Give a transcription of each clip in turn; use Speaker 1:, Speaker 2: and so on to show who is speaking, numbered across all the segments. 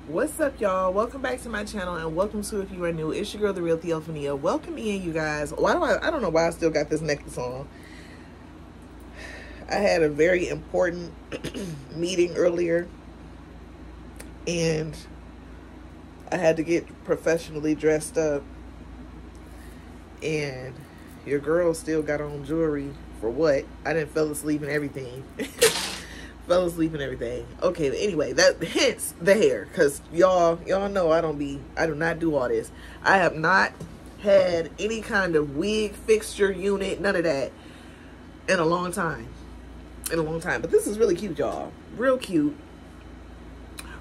Speaker 1: What's up, y'all? Welcome back to my channel, and welcome to, if you are new, it's your girl, the real Theophania. Welcome in, you guys. I don't know why I still got this necklace on. I had a very important meeting earlier, and I had to get professionally dressed up, and your girl still got on jewelry for what? I didn't fell asleep and everything. Fell asleep and everything. Okay, but anyway, that hence the hair, because y'all know I do not do all this. I have not had any kind of wig fixture unit, none of that, in a long time. But this is really cute, y'all. Real cute.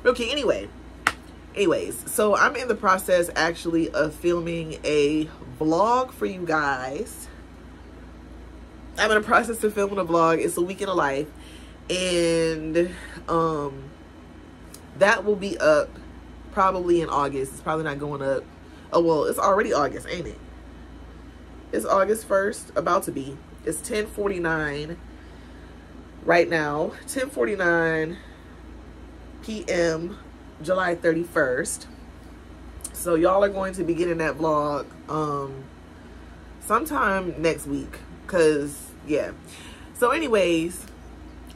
Speaker 1: Anyways, so I'm in the process actually of filming a vlog for you guys. I'm in the process of filming a vlog. It's a week in a life. And that will be up probably in August. It's probably not going up. Oh, well, it's already August, ain't it? It's August 1st, about to be. It's 10:49 right now. 10:49 p.m. July 31st. So y'all are going to be getting that vlog sometime next week, because yeah. So anyways,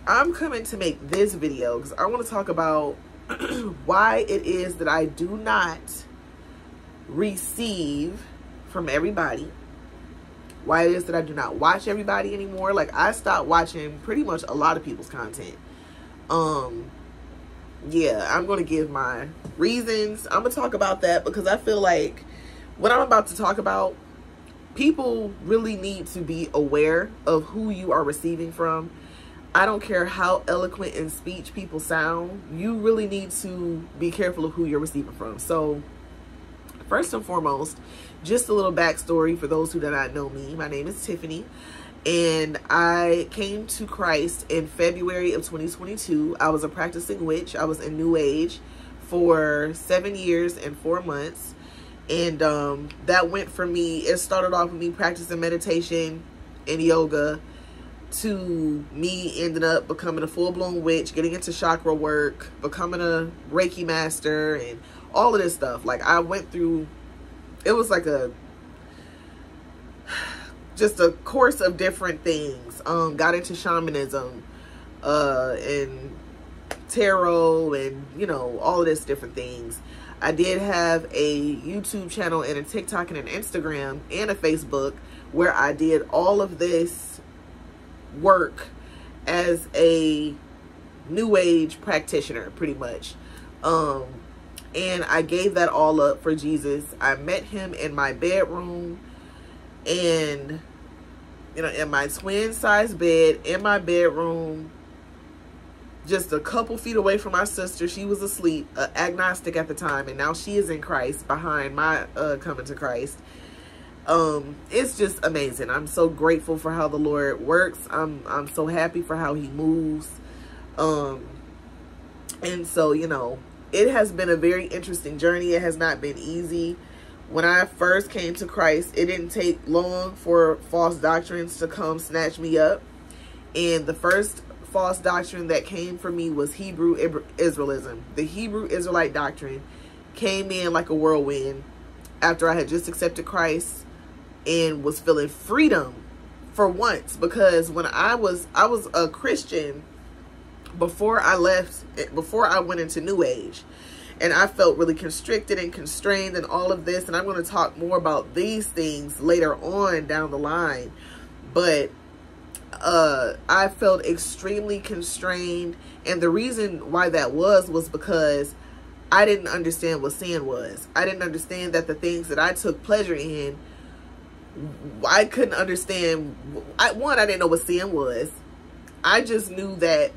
Speaker 1: I'm coming to make this video because I want to talk about why it is that I do not receive from everybody. Why it is that I do not watch everybody anymore. Like, I stopped watching pretty much a lot of people's content. Yeah, I'm going to give my reasons. I'm going to talk about that because I feel like what I'm about to talk about, people really need to be aware of who you are receiving from. I don't care how eloquent in speech people sound. You really need to be careful of who you're receiving from. So, first and foremost, just a little backstory for those who do not know me. My name is Tiffany, and I came to Christ in February of 2022. I was a practicing witch. I was in New Age for 7 years and 4 months. And that went for me. It started off with me practicing meditation and yoga, to me ending up becoming a full-blown witch, getting into chakra work, becoming a Reiki master, and all of this stuff. Like, I went through, it was like just a course of different things. Got into shamanism, and tarot, and, you know, all of this different things. I did have a YouTube channel and a TikTok and an Instagram and a Facebook where I did all of this work as a new age practitioner, pretty much. And I gave that all up for Jesus. I met him in my bedroom, and, you know, in my twin size bed in my bedroom, just a couple feet away from my sister. She was asleep, agnostic at the time, and now she is in Christ behind my coming to Christ. It's just amazing. I'm so grateful for how the Lord works. I'm so happy for how he moves. And so, you know, it has been a very interesting journey. It has not been easy. When I first came to Christ, it didn't take long for false doctrines to come snatch me up. And the first false doctrine that came for me was Hebrew Israelism. The Hebrew Israelite doctrine came in like a whirlwind after I had just accepted Christ and was feeling freedom for once, because when I was a Christian before I went into New Age, and I felt really constricted and constrained and all of this, and I'm going to talk more about these things later on down the line. But I felt extremely constrained, and the reason why that was because I didn't understand what sin was. I didn't understand that the things that I took pleasure in, I couldn't understand. I didn't know what sin was. I just knew that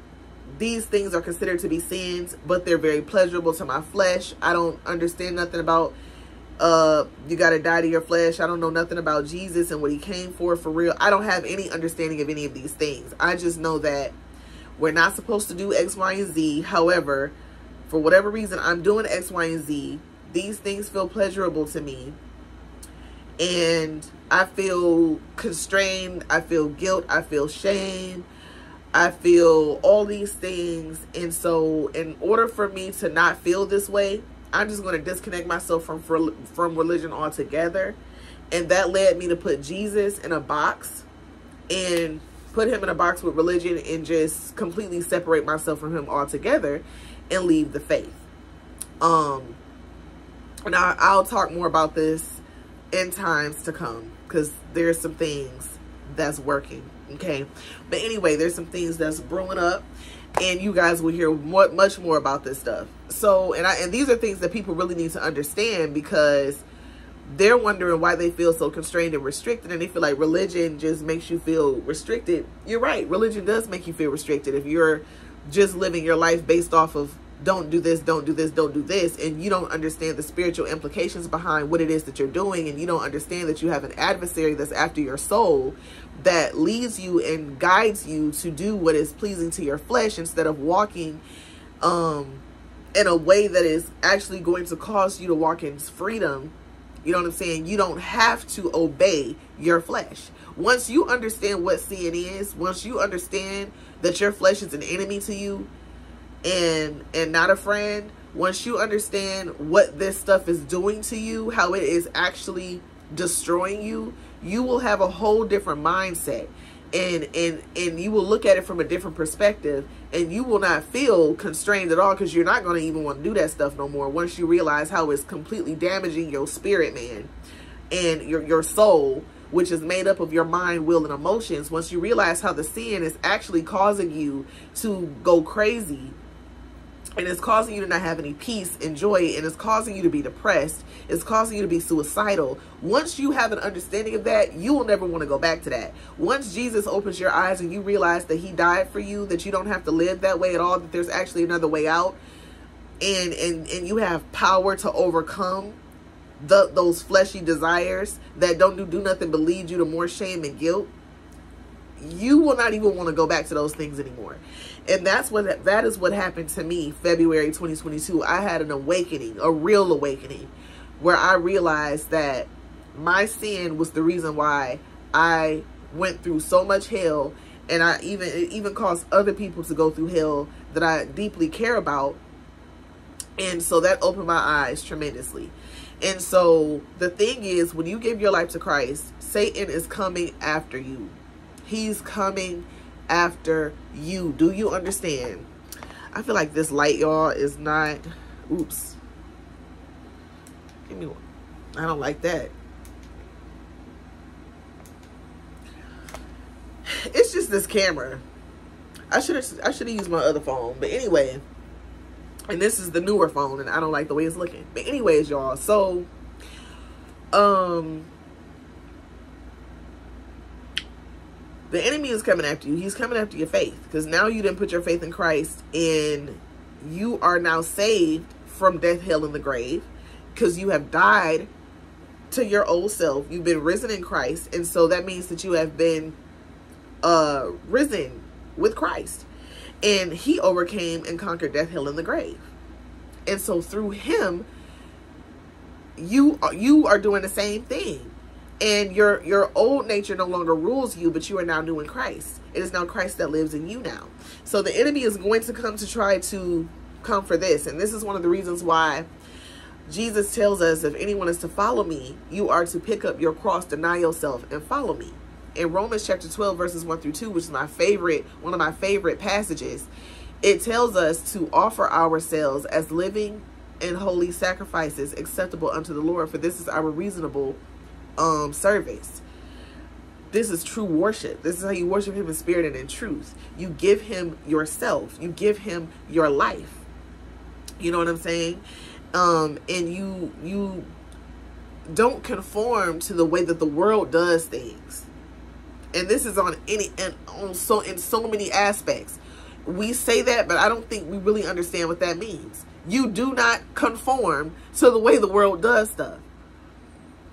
Speaker 1: these things are considered to be sins, but they're very pleasurable to my flesh. I don't understand nothing about you got to die to your flesh. I don't know nothing about Jesus and what he came for real. I don't have any understanding of any of these things. I just know that we're not supposed to do X, Y, and Z. However, for whatever reason, I'm doing X, Y, and Z. These things feel pleasurable to me. And I feel constrained. I feel guilt. I feel shame. I feel all these things. And so in order for me to not feel this way, I'm just going to disconnect myself from religion altogether. And that led me to put Jesus in a box and put him in a box with religion and just completely separate myself from him altogether and leave the faith. And I'll talk more about this in times to come, because there's some things that's working. Okay. But anyway, there's some things that's brewing up, and you guys will hear much more about this stuff. So, and these are things that people really need to understand, because they're wondering why they feel so constrained and restricted, and they feel like religion just makes you feel restricted. You're right. Religion does make you feel restricted if you're just living your life based off of don't do this, don't do this, don't do this, and you don't understand the spiritual implications behind what it is that you're doing, and you don't understand that you have an adversary that's after your soul that leads you and guides you to do what is pleasing to your flesh instead of walking in a way that is actually going to cause you to walk in freedom. You know what I'm saying? You don't have to obey your flesh. Once you understand what sin is, once you understand that your flesh is an enemy to you and not a friend, once you understand what this stuff is doing to you, how it is actually destroying you, you will have a whole different mindset. And you will look at it from a different perspective, and you will not feel constrained at all, because you're not going to even want to do that stuff no more once you realize how it's completely damaging your spirit, man, and your soul, which is made up of your mind, will, and emotions. Once you realize how the sin is actually causing you to go crazy, and it's causing you to not have any peace and joy, and it's causing you to be depressed, it's causing you to be suicidal. Once you have an understanding of that, you will never want to go back to that. Once Jesus opens your eyes and you realize that he died for you, that you don't have to live that way at all, that there's actually another way out, and you have power to overcome those fleshy desires that don't do nothing but lead you to more shame and guilt, you will not even want to go back to those things anymore. And that is what happened to me February 2022. I had an awakening, a real awakening, where I realized that my sin was the reason why I went through so much hell, and it even caused other people to go through hell that I deeply care about. And so that opened my eyes tremendously. And so the thing is, when you give your life to Christ, Satan is coming after you. He's coming after you. Do you understand? I feel like this light, y'all, is not... Oops. Give me one. I don't like that. It's just this camera. I should have used my other phone. But anyway, and this is the newer phone, and I don't like the way it's looking. But anyways, y'all, so the enemy is coming after you. He's coming after your faith, because now you didn't put your faith in Christ, and you are now saved from death, hell, and the grave, because you have died to your old self. You've been risen in Christ, and so that means that you have been risen with Christ, and he overcame and conquered death, hell, and the grave. And so through him, you are doing the same thing. And your old nature no longer rules you, but you are now new in Christ. It is now Christ that lives in you now. So the enemy is going to come to try to come for this. And this is one of the reasons why Jesus tells us, if anyone is to follow me, you are to pick up your cross, deny yourself, and follow me. In Romans chapter 12, verses 1 through 2, which is one of my favorite passages, it tells us to offer ourselves as living and holy sacrifices acceptable unto the Lord, for this is our reasonable service. This is true worship. This is how you worship him in spirit and in truth. You give him yourself. You give him your life. You know what I'm saying? And you don't conform to the way that the world does things. And this is in so many aspects. We say that, but I don't think we really understand what that means. You do not conform to the way the world does stuff.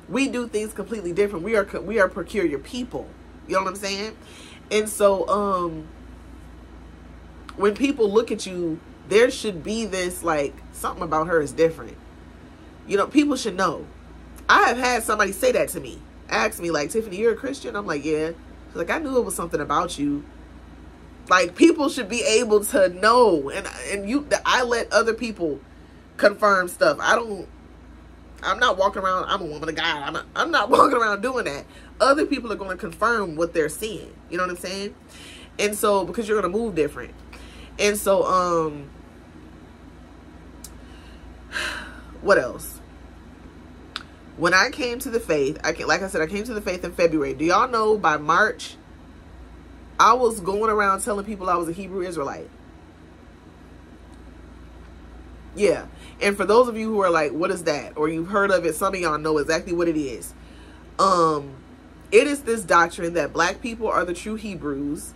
Speaker 1: We do things completely different. We are peculiar people. You know what I'm saying? And so when people look at you, there should be this, like, something about her is different. You know, people should know. I have had somebody say that to me. Ask me, like, Tiffany, you're a Christian? I'm like, yeah. She's like, I knew it was something about you. Like, people should be able to know, and I let other people confirm stuff. I'm not walking around, I'm a woman of God. I'm not walking around doing that. Other people are going to confirm what they're seeing. You know what I'm saying? And so, because you're going to move different. And so, what else? When I came to the faith, like I said, I came to the faith in February. Do y'all know by March, I was going around telling people I was a Hebrew Israelite? Yeah. And for those of you who are like, what is that? Or you've heard of it, some of y'all know exactly what it is. It is this doctrine that black people are the true Hebrews.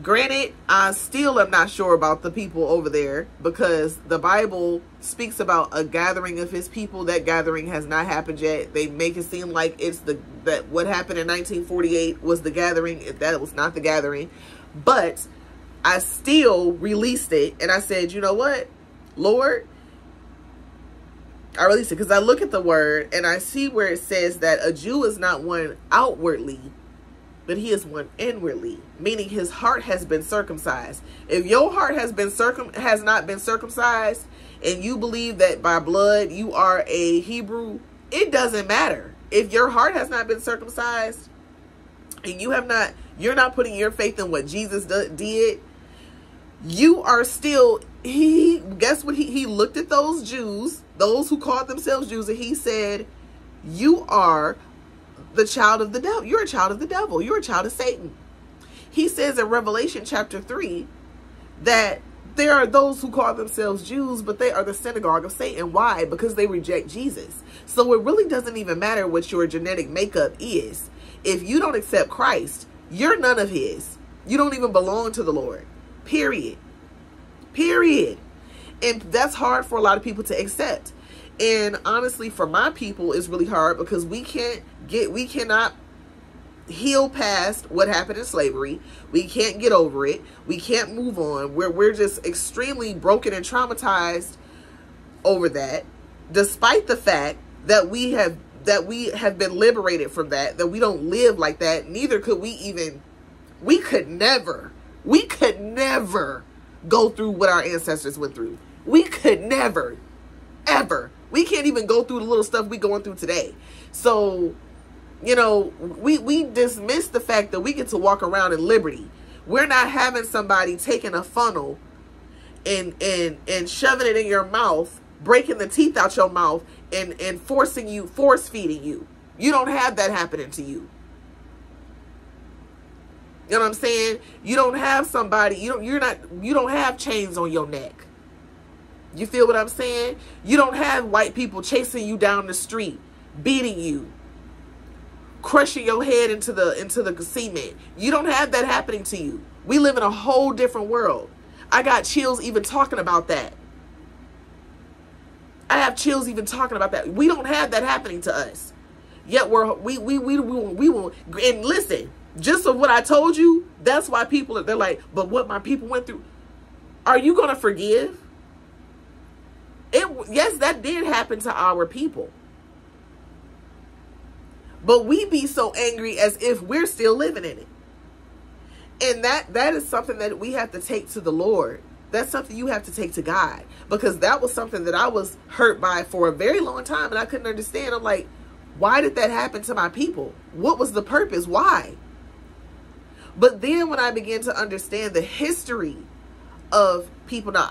Speaker 1: Granted, I still am not sure about the people over there, because the Bible speaks about a gathering of his people. That gathering has not happened yet. They make it seem like it's that what happened in 1948 was the gathering. That was not the gathering. But I still released it, and I said, you know what, Lord, I released it because I look at the word and I see where it says that a Jew is not one outwardly, but he is one inwardly, meaning his heart has been circumcised. If your heart has not been circumcised, and you believe that by blood you are a Hebrew, it doesn't matter. If your heart has not been circumcised, and you're not putting your faith in what Jesus did, you are still, guess what, he looked at those Jews, those who called themselves Jews, and he said, you are the child of the devil. You're a child of the devil. You're a child of Satan. He says in Revelation chapter 3 that there are those who call themselves Jews, but they are the synagogue of Satan. Why? Because they reject Jesus. So it really doesn't even matter what your genetic makeup is. If you don't accept Christ, you're none of his. You don't even belong to the Lord. Period. Period. And that's hard for a lot of people to accept. And honestly, for my people, it's really hard because we cannot heal past what happened in slavery. We can't get over it. We can't move on. We're just extremely broken and traumatized over that, despite the fact that we have been liberated from that we don't live like that. Neither could we could never go through what our ancestors went through. We could never, ever. We can't even go through the little stuff we going through today. So, you know, we dismiss the fact that we get to walk around in liberty. We're not having somebody taking a funnel and shoving it in your mouth, breaking the teeth out your mouth, and force feeding you. You don't have that happening to you. You know what I'm saying? You don't have somebody, you don't have chains on your neck. You feel what I'm saying? You don't have white people chasing you down the street, beating you, crushing your head into the cement. You don't have that happening to you. We live in a whole different world. I got chills even talking about that. I have chills even talking about that. We don't have that happening to us. Yet we will. And listen, just of what I told you, that's why they're like, but what my people went through, are you going to forgive? Yes, that did happen to our people. But we be so angry as if we're still living in it. And that is something that we have to take to the Lord. That's something you have to take to God. Because that was something that I was hurt by for a very long time. And I couldn't understand. I'm like, why did that happen to my people? What was the purpose? Why? But then when I began to understand the history of people. Now,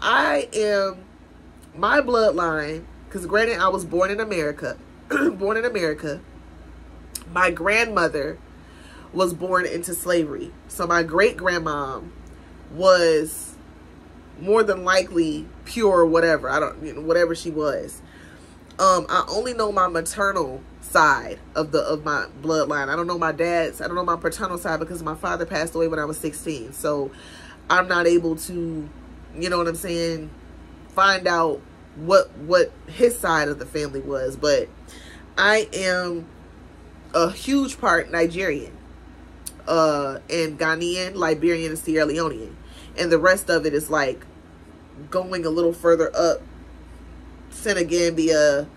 Speaker 1: my bloodline, because granted, I was born in America. My grandmother was born into slavery. So my great-grandmom was more than likely pure, whatever. Whatever she was. I only know my maternal side of my bloodline. I don't know my dad's. I don't know my paternal side because my father passed away when I was 16. So I'm not able to, you know what I'm saying, find out what his side of the family was. But I am a huge part Nigerian, and Ghanaian, Liberian, and Sierra Leonean. And the rest of it is like going a little further up, Senegambia,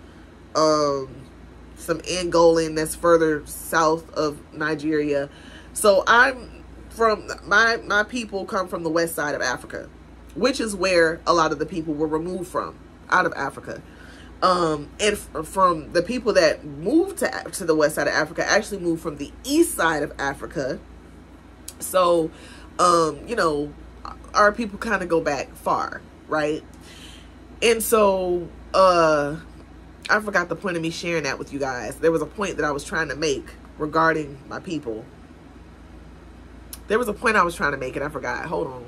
Speaker 1: some Angolan that's further south of Nigeria. So I'm from my people come from the west side of Africa, which is where a lot of the people were removed from, out of Africa. And from the people that moved to the west side of Africa actually moved from the east side of Africa. So, you know, our people kind of go back far, right? And so, I forgot the point of me sharing that with you guys. There was a point that I was trying to make regarding my people. There was a point I was trying to make and I forgot. Hold on.